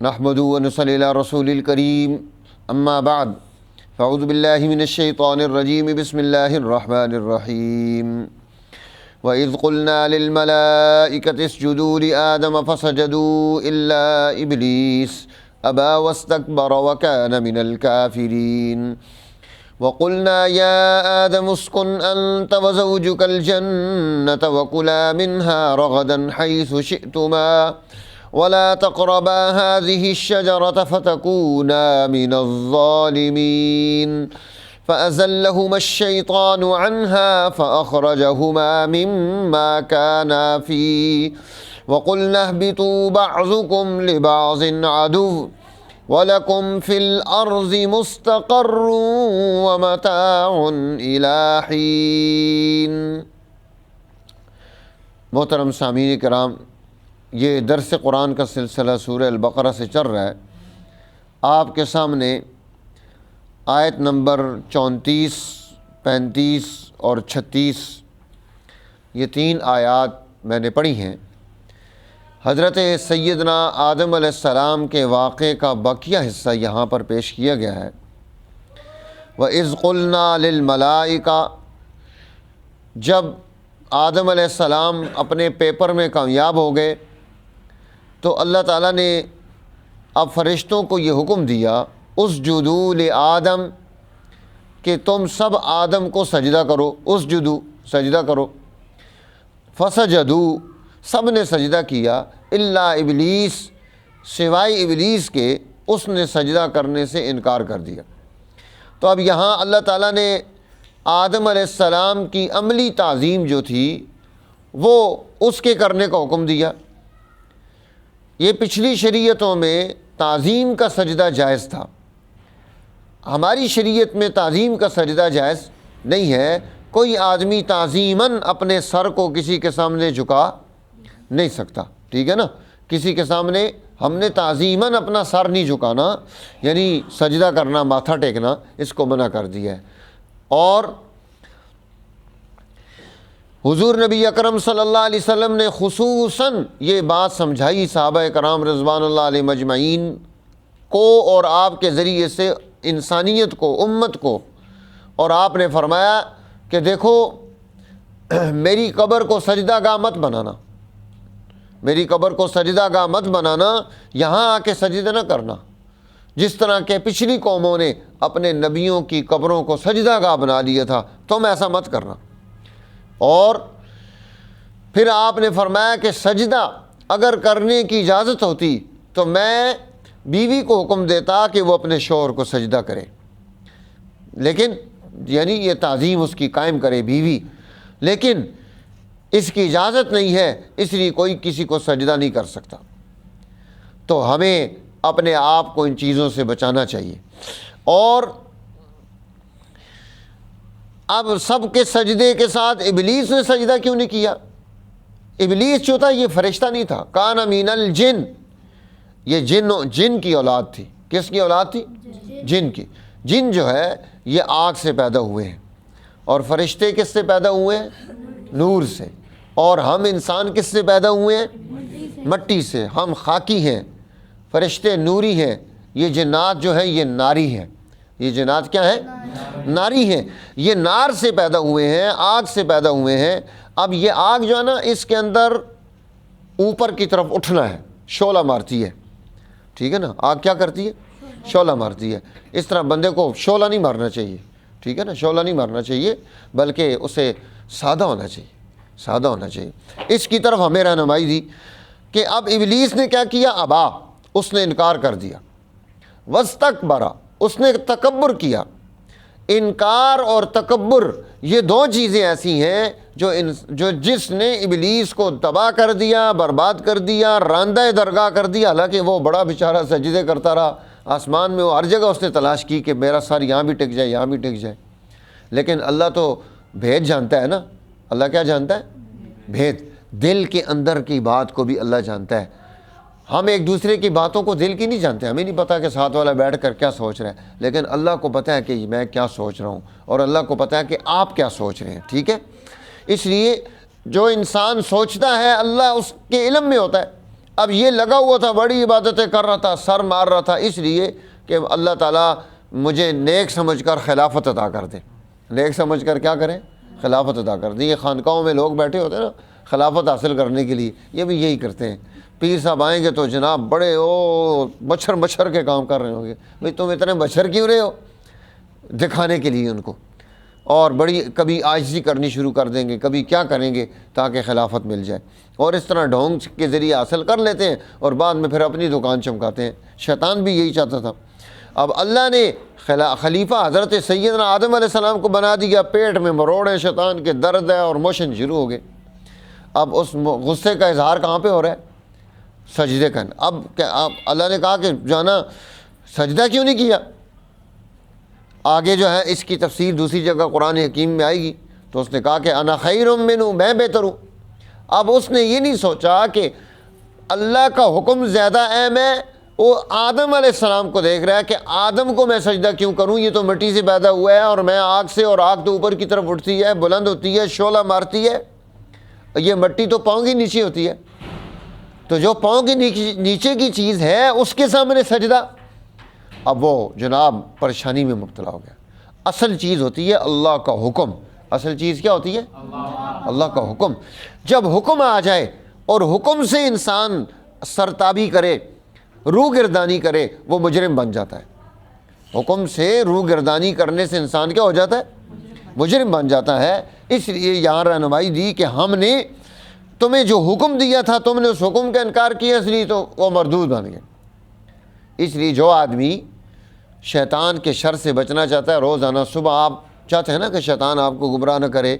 نحمد و نصلی علی رسول الکریم اما بعد فاعوذ باللہ من الشیطان الرجیم بسم اللہ الرحمن الرحیم وَإِذْ قُلْنَا لِلْمَلَائِكَةِ اسْجُدُوا لِآدَمَ فَسَجَدُوا إِلَّا إِبْلِيسَ أَبَى وَاسْتَكْبَرَ وَكَانَ مِنَ الْكَافِرِينَ وَقُلْنَا يَا آدَمُ اسْكُنْ أَنْتَ وَزَوْجُكَ الْجَنَّةَ وَكُلَا مِنْهَا رَغَدًا حَيْثُ شِئْتُمَا وَلَا تَقْرَبَا هَٰذِهِ الشَّجَرَةَ فَتَكُونَا مِنَ الظَّالِمِينَ فَأَزَلَّهُمَا الشَّيْطَانُ عَنْهَا فَأَخْرَجَهُمَا مِمَّا كَانَا فِيهِ وَقُلْنَا اهْبِطُوا بَعْضُكُمْ لِبَعْضٍ عَدُوٌّ وَلَكُمْ فِي الْأَرْضِ مُسْتَقَرٌّ وَمَتَاعٌ إِلَىٰ حِينٍ۔ محترم سامعین کرام، یہ درس قرآن کا سلسلہ سورہ البقرہ سے چل رہا ہے۔ آپ کے سامنے آیت نمبر 34، 35 اور 36 یہ 3 آیات میں نے پڑھی ہیں۔ حضرت سیدنا آدم علیہ السلام کے واقعے کا باقیہ حصہ یہاں پر پیش کیا گیا ہے۔ وَإِذْ قُلْنَا لِلْمَلَائِكَةِ، جب آدم علیہ السلام اپنے پیپر میں کامیاب ہو گئے تو اللہ تعالیٰ نے اب فرشتوں کو یہ حکم دیا، اسجدوا لآدم، کہ تم سب آدم کو سجدہ کرو، اسجدوا سجدہ کرو، فسجدوا سب نے سجدہ کیا، الا ابلیس سوائے ابلیس کے، اس نے سجدہ کرنے سے انکار کر دیا۔ تو اب یہاں اللہ تعالیٰ نے آدم علیہ السلام کی عملی تعظیم جو تھی وہ اس کے کرنے کا حکم دیا۔ یہ پچھلی شریعتوں میں تعظیم کا سجدہ جائز تھا، ہماری شریعت میں تعظیم کا سجدہ جائز نہیں ہے۔ کوئی آدمی تعظیماً اپنے سر کو کسی کے سامنے جھکا نہیں سکتا، ٹھیک ہے نا۔ کسی کے سامنے ہم نے تعظیماً اپنا سر نہیں جھکانا، یعنی سجدہ کرنا، ماتھا ٹیکنا، اس کو منع کر دیا ہے۔ اور حضور نبی اکرم صلی اللہ علیہ وسلم نے خصوصاً یہ بات سمجھائی صحابہ کرام رضوان اللہ علیہ مجمعین کو، اور آپ کے ذریعے سے انسانیت کو، امت کو، اور آپ نے فرمایا کہ دیکھو میری قبر کو سجدہ گاہ مت بنانا، میری قبر کو سجدہ گاہ مت بنانا، یہاں آ کے سجدہ نہ کرنا، جس طرح کہ پچھلی قوموں نے اپنے نبیوں کی قبروں کو سجدہ گاہ بنا لیا تھا، تم ایسا مت کرنا۔ اور پھر آپ نے فرمایا کہ سجدہ اگر کرنے کی اجازت ہوتی تو میں بیوی کو حکم دیتا کہ وہ اپنے شوہر کو سجدہ کرے، لیکن یعنی یہ تعظیم اس کی قائم کرے بیوی، لیکن اس کی اجازت نہیں ہے، اس لیے کوئی کسی کو سجدہ نہیں کر سکتا۔ تو ہمیں اپنے آپ کو ان چیزوں سے بچانا چاہیے۔ اور اب سب کے سجدے کے ساتھ ابلیس نے سجدہ کیوں نہیں کیا؟ ابلیس جو تھا یہ فرشتہ نہیں تھا، کان من الجن، یہ جن کی اولاد تھی۔ کس کی اولاد تھی؟ جن کی۔ جن جو ہے یہ آگ سے پیدا ہوئے ہیں، اور فرشتے کس سے پیدا ہوئے ہیں؟ نور سے۔ اور ہم انسان کس سے پیدا ہوئے ہیں؟ مٹی سے۔ ہم خاکی ہیں، فرشتے نوری ہیں، یہ جنات جو ہیں یہ ناری ہیں۔ یہ جنات کیا ہیں؟ ناری ہیں۔ یہ نار سے پیدا ہوئے ہیں، آگ سے پیدا ہوئے ہیں۔ اب یہ آگ جو ہے نا، اس کے اندر اوپر کی طرف اٹھنا ہے، شعلہ مارتی ہے، ٹھیک ہے نا۔ آگ کیا کرتی ہے؟ شعلہ مارتی ہے۔ اس طرح بندے کو شعلہ نہیں مارنا چاہیے، ٹھیک ہے نا، شعلہ نہیں مارنا چاہیے، بلکہ اسے سادہ ہونا چاہیے، سادہ ہونا چاہیے۔ اس کی طرف ہمیں رہنمائی دی کہ اب ابلیس نے کیا کیا؟ ابا، اس نے انکار کر دیا، واستکبر، اس نے تکبر کیا۔ انکار اور تکبر یہ 2 چیزیں ایسی ہیں جو جس نے ابلیس کو تباہ کر دیا، برباد کر دیا، راندہ درگاہ کر دیا۔ حالانکہ وہ بڑا بیچارہ سجدے کرتا رہا، آسمان میں وہ ہر جگہ اس نے تلاش کی کہ میرا سر یہاں بھی ٹک جائے، یہاں بھی ٹک جائے، لیکن اللہ تو بھید جانتا ہے نا۔ اللہ کیا جانتا ہے؟ بھید، دل کے اندر کی بات کو بھی اللہ جانتا ہے۔ ہم ایک دوسرے کی باتوں کو دل کی نہیں جانتے، ہمیں نہیں پتہ کہ ساتھ والا بیٹھ کر کیا سوچ رہا ہے، لیکن اللہ کو پتہ ہے کہ میں کیا سوچ رہا ہوں، اور اللہ کو پتہ ہے کہ آپ کیا سوچ رہے ہیں، ٹھیک ہے۔ اس لیے جو انسان سوچتا ہے اللہ اس کے علم میں ہوتا ہے، اب یہ لگا ہوا تھا، بڑی عبادتیں کر رہا تھا، سر مار رہا تھا، اس لیے کہ اللہ تعالیٰ مجھے نیک سمجھ کر خلافت عطا کر دے. نیک سمجھ کر کیا کریں؟ خلافت عطا کر دیں. یہ خانقاہوں میں لوگ بیٹھے ہوتے ہیں نا خلافت حاصل کرنے کے لیے، یہ بھی یہی کرتے ہیں. پیر صاحب آئیں گے تو جناب بڑے مچھر کے کام کر رہے ہوں گے. بھئی تم اتنے مچھر کیوں رہے ہو؟ دکھانے کے لیے ان کو. اور بڑی کبھی عاجزی کرنی شروع کر دیں گے، کبھی کیا کریں گے تاکہ خلافت مل جائے، اور اس طرح ڈھونگ کے ذریعے حاصل کر لیتے ہیں اور بعد میں پھر اپنی دکان چمکاتے ہیں. شیطان بھی یہی چاہتا تھا. اب اللہ نے خلیفہ حضرت سیدنا آدم علیہ السلام کو بنا دیا، پیٹ میں مروڑے شیطان کے درد ہے اور موشن شروع ہو گئے. اب اس غصے کا اظہار کہاں پہ ہو رہا ہے؟ سجدے کا. اب اللہ نے کہا کہ جانا سجدہ کیوں نہیں کیا؟ آگے جو ہے اس کی تفسیر دوسری جگہ قرآن حکیم میں آئے گی. تو اس نے کہا کہ انا خیر منہ، میں بہتر ہوں. اب اس نے یہ نہیں سوچا کہ اللہ کا حکم زیادہ اہم ہے. وہ آدم علیہ السلام کو دیکھ رہا ہے کہ آدم کو میں سجدہ کیوں کروں، یہ تو مٹی سے پیدا ہوا ہے اور میں آگ سے، اور آگ تو اوپر کی طرف اٹھتی ہے، بلند ہوتی ہے، شعلہ مارتی ہے. یہ مٹی تو پاؤں کی نیچے ہوتی ہے، تو جو پاؤں کی نیچے کی چیز ہے اس کے سامنے سجدہ. اب وہ جناب پریشانی میں مبتلا ہو گیا. اصل چیز ہوتی ہے اللہ کا حکم. اصل چیز کیا ہوتی ہے؟ اللہ کا حکم. جب حکم آ جائے اور حکم سے انسان سرتابی کرے، روح گردانی کرے، وہ مجرم بن جاتا ہے. حکم سے روح گردانی کرنے سے انسان کیا ہو جاتا ہے؟ مجرم بن جاتا ہے. اس لیے یہاں رہنمائی دی کہ ہم نے تمہیں جو حکم دیا تھا تم نے اس حکم کا انکار کیا، اس لیے تو وہ مردود بن گئے. اس لیے جو آدمی شیطان کے شر سے بچنا چاہتا ہے، روزانہ صبح آپ چاہتے ہیں نا کہ شیطان آپ کو گمراہ نہ کرے،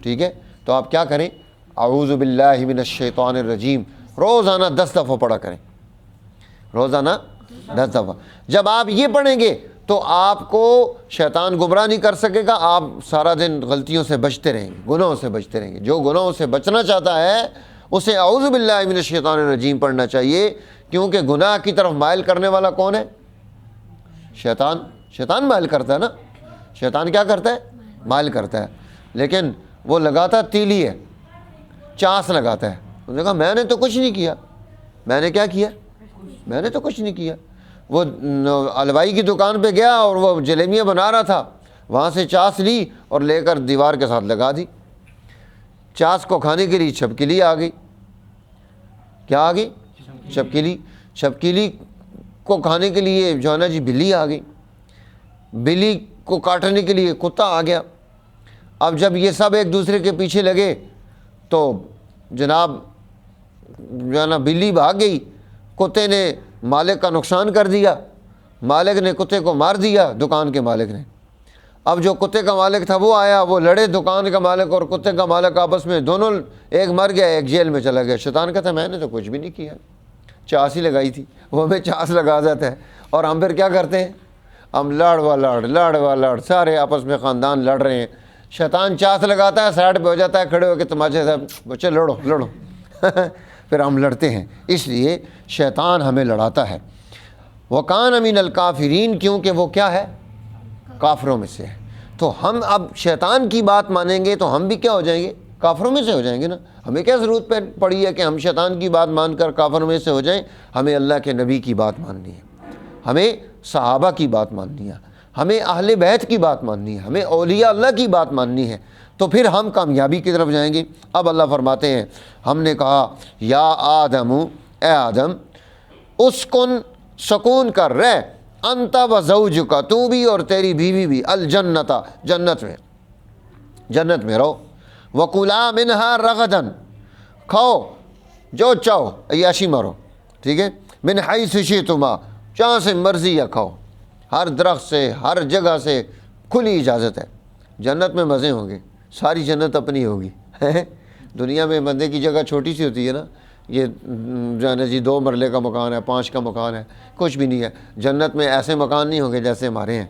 ٹھیک ہے، تو آپ کیا کریں؟ اعوذ باللہ من الشیطان الرجیم روزانہ 10 دفعہ پڑھا کریں. روزانہ 10 دفعہ. جب آپ یہ پڑھیں گے تو آپ کو شیطان گمراہ نہیں کر سکے گا. آپ سارا دن غلطیوں سے بچتے رہیں گے، گناہوں سے بچتے رہیں گے. جو گناہوں سے بچنا چاہتا ہے اسے اعوذ باللہ من الشیطان الرجیم پڑھنا چاہیے، کیونکہ گناہ کی طرف مائل کرنے والا کون ہے؟ شیطان. شیطان مائل کرتا ہے نا. شیطان کیا کرتا ہے؟ مائل کرتا ہے. لیکن وہ لگاتا تیلی ہے، چاس لگاتا ہے. اس نے کہا میں نے تو کچھ نہیں کیا. میں نے کیا کیا؟ میں نے تو کچھ نہیں کیا. وہ حلوائی کی دکان پہ گیا اور وہ جلیبیاں بنا رہا تھا، وہاں سے چاس لی اور لے کر دیوار کے ساتھ لگا دی. چاس کو کھانے کے لیے چھپکلی آ گئی. کیا آ گئی؟ چھپکلی. چھپکلی کو کھانے کے لیے جو ہے نا جی بلی آ گئی. بلی کو کاٹنے کے لیے کتا آ گیا. اب جب یہ سب ایک دوسرے کے پیچھے لگے تو جناب جو ہے نا بلی بھاگ گئی، کتے نے مالک کا نقصان کر دیا، مالک نے کتے کو مار دیا، دکان کے مالک نے. اب جو کتے کا مالک تھا وہ آیا، وہ لڑے، دکان کا مالک اور کتے کا مالک آپس میں، دونوں، ایک مر گیا ایک جیل میں چلا گیا. شیطان کہتا ہے میں نے تو کچھ بھی نہیں کیا، چاس ہی لگائی تھی. وہ ہمیں چاس لگا جاتا ہے اور ہم پھر کیا کرتے ہیں؟ ہم لڑ سارے آپس میں خاندان لڑ رہے ہیں. شیطان چاس لگاتا ہے، سائڈ پہ ہو جاتا ہے کھڑے ہو کے تماچے سے، بچے لڑو لڑو پھر ہم لڑتے ہیں. اس لیے شیطان ہمیں لڑاتا ہے. وَكَانَ مِنَ الْكَافِرِينَ، کیونکہ وہ کیا ہے؟ کافروں میں سے ہے. تو ہم اب شیطان کی بات مانیں گے تو ہم بھی کیا ہو جائیں گے؟ کافروں میں سے ہو جائیں گے نا. ہمیں کیا ضرورت پڑی ہے کہ ہم شیطان کی بات مان کر کافروں میں سے ہو جائیں؟ ہمیں اللہ کے نبی کی بات ماننی ہے، ہمیں صحابہ کی بات ماننی ہے، ہمیں اہل بیت کی بات ماننی ہے، ہمیں اولیاء اللہ کی بات ماننی ہے. تو پھر ہم کامیابی کی طرف جائیں گے. اب اللہ فرماتے ہیں ہم نے کہا یا آدم، اے آدم، اسکن، سکون کر، رہ، انت و زوجک، تو بھی اور تیری بیوی بھی، الجنت، جنت میں رہو. وَكُلَا مِنْهَا رَغَدًا، کھاؤ جو چاہو، عیاشی مارو، ٹھیک ہے. مِنْ حَيْثُ شِئْتُمَا، جہاں سے مرضی یا کھاؤ، ہر درخت سے، ہر جگہ سے کھلی اجازت ہے. جنت میں مزے ہوں گے، ساری جنت اپنی ہوگی. دنیا میں بندے کی جگہ چھوٹی سی ہوتی ہے نا، یہ جو ہے نا جی 2 مرلے کا مکان ہے، 5 کا مکان ہے، کچھ بھی نہیں ہے. جنت میں ایسے مکان نہیں ہوں گے جیسے ہمارے ہیں،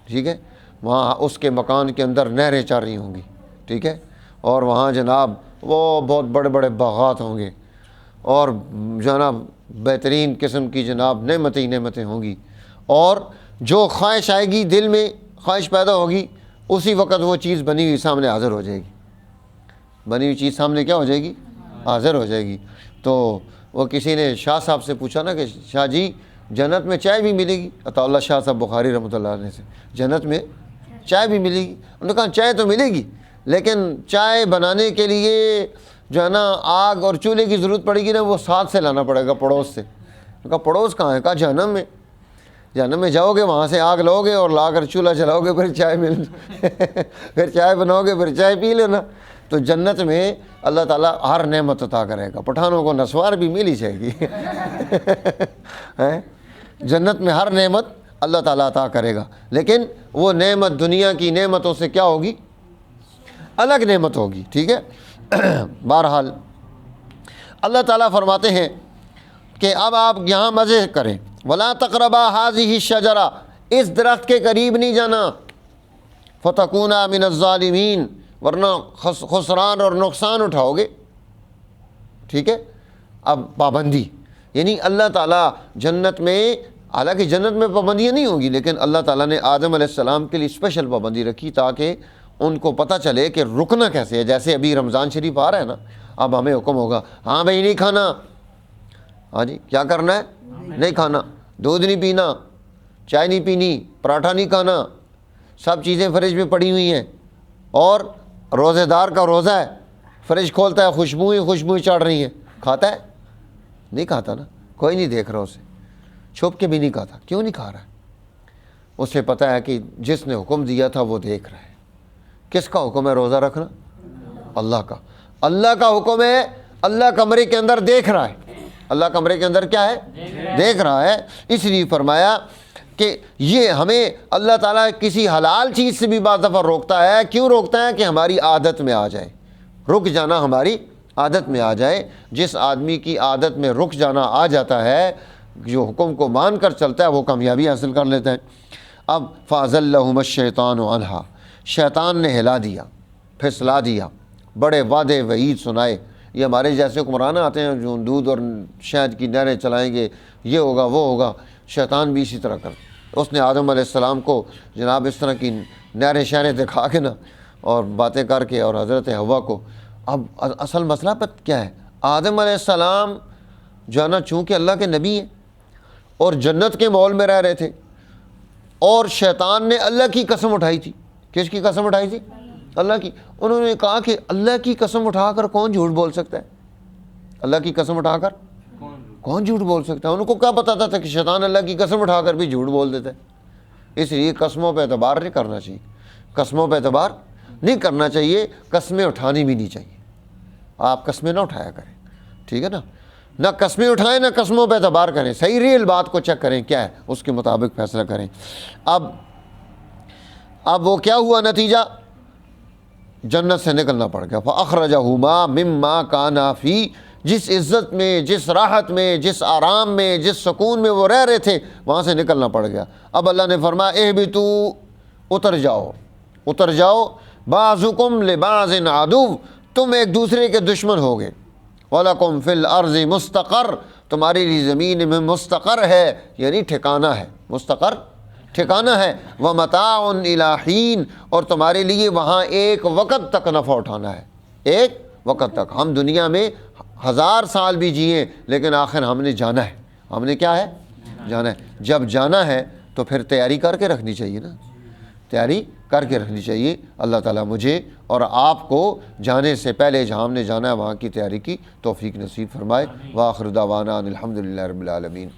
ٹھیک ہے. وہاں اس کے مکان کے اندر نہریں چل رہی ہوں گی، ٹھیک ہے. اور وہاں جناب وہ بہت بڑے بڑے باغات ہوں گے، اور جناب بہترین قسم کی جناب نعمتیں ہوں گی. اور جو خواہش آئے گی دل میں، خواہش پیدا ہوگی، اسی وقت وہ چیز بنی ہوئی سامنے حاضر ہو جائے گی. بنی ہوئی چیز سامنے کیا ہو جائے گی؟ حاضر ہو جائے گی. تو وہ کسی نے شاہ صاحب سے پوچھا نا کہ شاہ جی جنت میں چائے بھی ملے گی؟ عطا اللہ شاہ صاحب بخاری رحمۃ اللہ علیہ سے، جنت میں چائے بھی ملے گی؟ انہوں نے کہا چائے تو ملے گی، لیکن چائے بنانے کے لیے جو ہے نا آگ اور چولہے کی ضرورت پڑے گی نا، وہ ساتھ سے لانا پڑے گا پڑوس سے۔ کہا پڑوس کہاں ہے؟ کہا جہنم میں، جہنم میں جاؤ گے وہاں سے آگ لاؤ گے اور لا کر چولہا جلاؤ گے، پھر چائے پھر چائے بناؤ گے، پھر چائے پی لینا۔ تو جنت میں اللہ تعالیٰ ہر نعمت عطا کرے گا، پٹھانوں کو نسوار بھی مل ہی جائے گی جنت میں ہر نعمت اللہ تعالیٰ عطا کرے گا، لیکن وہ نعمت دنیا کی نعمتوں سے کیا ہوگی؟ الگ نعمت ہوگی، ٹھیک ہے۔ بہرحال اللہ تعالیٰ فرماتے ہیں کہ اب آپ یہاں مزے کریں، وَلَا تَقْرَبَا هَٰذِهِ الشَّجَرَةَ، اس درخت کے قریب نہیں جانا، فَتَكُونَا مِنَ الظَّالِمِينَ، ورنہ خسران اور نقصان اٹھاؤ گے، ٹھیک ہے۔ اب پابندی، یعنی اللہ تعالیٰ جنت میں، حالانکہ جنت میں پابندیاں نہیں ہوں گی، لیکن اللہ تعالیٰ نے آدم علیہ السلام کے لیے اسپیشل پابندی رکھی تاکہ ان کو پتہ چلے کہ رکنا کیسے ہے۔ جیسے ابھی رمضان شریف آ رہا ہے نا، اب ہمیں حکم ہوگا ہاں بھائی نہیں کھانا، ہاں جی کیا کرنا ہے؟ نہیں کھانا، دودھ نہیں پینا، چائے نہیں پینی، پراٹھا نہیں کھانا، سب چیزیں فریج میں پڑی ہوئی ہیں، اور روزے دار کا روزہ ہے، فریج کھولتا ہے خوشبوئیں چڑھ رہی ہیں، کھاتا ہے؟ نہیں کھاتا نا، کوئی نہیں دیکھ رہا اسے، چھپ کے بھی نہیں کھاتا۔ کیوں نہیں کھا رہا ہے؟ اسے پتہ ہے کہ جس نے حکم دیا تھا وہ دیکھ رہا ہے۔ کس کا حکم ہے روزہ رکھنا؟ اللہ کا۔ اللہ کا حکم ہے، اللہ کمرے کے اندر دیکھ رہا ہے۔ اللہ کمرے کے اندر کیا ہے؟ دیکھ رہا ہے۔ اس لیے فرمایا کہ یہ ہمیں اللہ تعالیٰ کسی حلال چیز سے بھی بعض دفعہ روکتا ہے۔ کیوں روکتا ہے؟ کہ ہماری عادت میں آ جائے، رک جانا ہماری عادت میں آ جائے۔ جس آدمی کی عادت میں رک جانا آ جاتا ہے، جو حکم کو مان کر چلتا ہے، وہ کامیابی حاصل کر لیتا ہے۔ اب فَأَزَلَّهُمَا الشَّيْطَانُ عَنْهَا، شیطان نے ہلا دیا، پھسلا دیا، بڑے وعدے وعید سنائے۔ یہ ہمارے جیسے حکمران آتے ہیں جو دودھ اور شہد کی نہریں چلائیں گے، یہ ہوگا وہ ہوگا، شیطان بھی اسی طرح کرتا۔ اس نے آدم علیہ السلام کو جناب اس طرح کی نہریں شہریں دکھا کے نا اور باتیں کر کے، اور حضرت حوا کو، اب اصل مسئلہ پتہ کیا ہے؟ آدم علیہ السلام جو ہے نا چونکہ اللہ کے نبی ہیں اور جنت کے ماحول میں رہ رہے تھے، اور شیطان نے اللہ کی قسم اٹھائی تھی۔ کس کی قسم اٹھائی تھی؟ اللہ کی۔ انہوں نے کہا کہ اللہ کی قسم اٹھا کر کون جھوٹ بول سکتا ہے؟ اللہ کی قسم اٹھا کر کون جھوٹ بول سکتا ہے؟ ان کو کیا پتا تھا کہ شیطان اللہ کی قسم اٹھا کر بھی جھوٹ بول دیتا ہے۔ اس لیے قسموں پہ اعتبار نہیں کرنا چاہیے، قسموں پہ اعتبار نہیں کرنا چاہیے، قسمیں اٹھانی بھی نہیں چاہیے۔ آپ قسمیں نہ اٹھایا کریں، ٹھیک ہے نا؟ نہ قسمیں اٹھائیں نہ قسموں پہ اعتبار کریں، صحیح ریل بات کو چیک کریں کیا ہے، اس کے مطابق فیصلہ کریں۔ اب وہ کیا ہوا نتیجہ؟ جنت سے نکلنا پڑ گیا۔ فَأَخْرَجَهُمَا مِمَّا كَانَا فِيهِ، جس عزت میں، جس راحت میں، جس آرام میں، جس سکون میں وہ رہ رہے تھے، وہاں سے نکلنا پڑ گیا۔ اب اللہ نے فرمایا اهْبِطُوا، اتر جاؤ، اتر جاؤ، بَعْضُكُمْ لِبَعْضٍ عَدُوٌّ، تم ایک دوسرے کے دشمن ہوگے۔ وَلَكُمْ فِي الْأَرْضِ مُسْتَقَرٌّ، تمہاری لیے زمین میں مستقر ہے، یعنی ٹھکانہ ہے، مستقر ٹھکانہ ہے۔ وَمَتَاعٌ إِلَىٰ حِينٍ، اور تمہارے لیے وہاں ایک وقت تک نفع اٹھانا ہے، ایک وقت تک۔ ہم دنیا میں 1000 سال بھی جئیں، لیکن آخر ہم نے جانا ہے۔ ہم نے کیا ہے؟ جانا ہے۔ جب جانا ہے تو پھر تیاری کر کے رکھنی چاہیے نا، تیاری کر کے رکھنی چاہیے۔ اللہ تعالیٰ مجھے اور آپ کو جانے سے پہلے جہاں ہم نے جانا ہے وہاں کی تیاری کی توفیق نصیب فرمائے۔ وآخر دعوانا ان الحمد للہ رب العالمین۔